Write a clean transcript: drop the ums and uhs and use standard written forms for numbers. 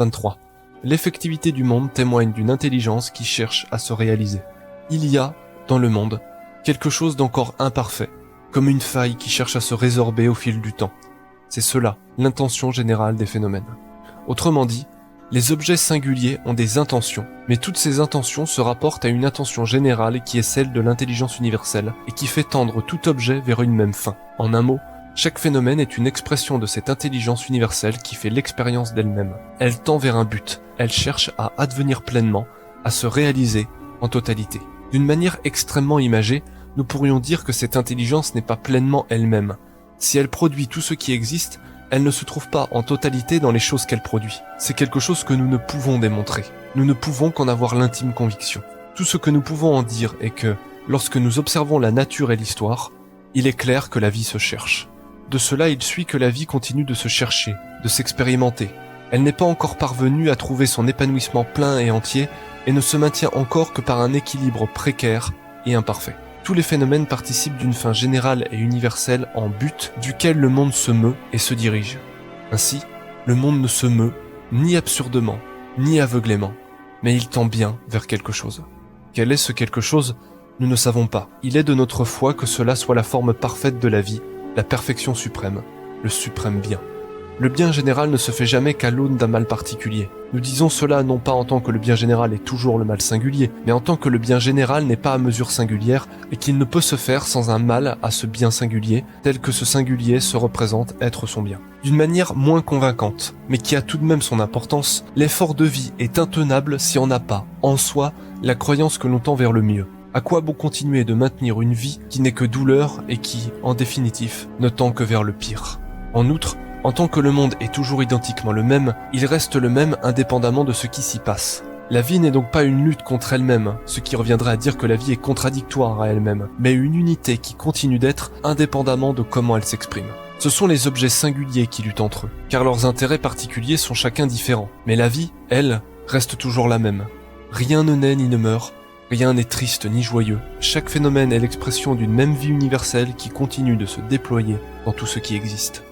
23. L'effectivité du monde témoigne d'une intelligence qui cherche à se réaliser. Il y a, dans le monde, quelque chose d'encore imparfait, comme une faille qui cherche à se résorber au fil du temps. C'est cela, l'intention générale des phénomènes. Autrement dit, les objets singuliers ont des intentions, mais toutes ces intentions se rapportent à une intention générale qui est celle de l'intelligence universelle et qui fait tendre tout objet vers une même fin. En un mot, chaque phénomène est une expression de cette intelligence universelle qui fait l'expérience d'elle-même. Elle tend vers un but, elle cherche à advenir pleinement, à se réaliser en totalité. D'une manière extrêmement imagée, nous pourrions dire que cette intelligence n'est pas pleinement elle-même. Si elle produit tout ce qui existe, elle ne se trouve pas en totalité dans les choses qu'elle produit. C'est quelque chose que nous ne pouvons démontrer. Nous ne pouvons qu'en avoir l'intime conviction. Tout ce que nous pouvons en dire est que, lorsque nous observons la nature et l'histoire, il est clair que la vie se cherche. De cela, il suit que la vie continue de se chercher, de s'expérimenter. Elle n'est pas encore parvenue à trouver son épanouissement plein et entier et ne se maintient encore que par un équilibre précaire et imparfait. Tous les phénomènes participent d'une fin générale et universelle en but duquel le monde se meut et se dirige. Ainsi, le monde ne se meut ni absurdement, ni aveuglément, mais il tend bien vers quelque chose. Quel est ce quelque chose ? Nous ne savons pas. Il est de notre foi que cela soit la forme parfaite de la vie, la perfection suprême, le suprême bien. Le bien général ne se fait jamais qu'à l'aune d'un mal particulier. Nous disons cela non pas en tant que le bien général est toujours le mal singulier, mais en tant que le bien général n'est pas à mesure singulière et qu'il ne peut se faire sans un mal à ce bien singulier, tel que ce singulier se représente être son bien. D'une manière moins convaincante, mais qui a tout de même son importance, l'effort de vie est intenable si on n'a pas, en soi, la croyance que l'on tend vers le mieux. À quoi bon continuer de maintenir une vie qui n'est que douleur et qui, en définitive, ne tend que vers le pire ? En outre, en tant que le monde est toujours identiquement le même, il reste le même indépendamment de ce qui s'y passe. La vie n'est donc pas une lutte contre elle-même, ce qui reviendrait à dire que la vie est contradictoire à elle-même, mais une unité qui continue d'être indépendamment de comment elle s'exprime. Ce sont les objets singuliers qui luttent entre eux, car leurs intérêts particuliers sont chacun différents. Mais la vie, elle, reste toujours la même. Rien ne naît ni ne meurt, rien n'est triste ni joyeux. Chaque phénomène est l'expression d'une même vie universelle qui continue de se déployer dans tout ce qui existe.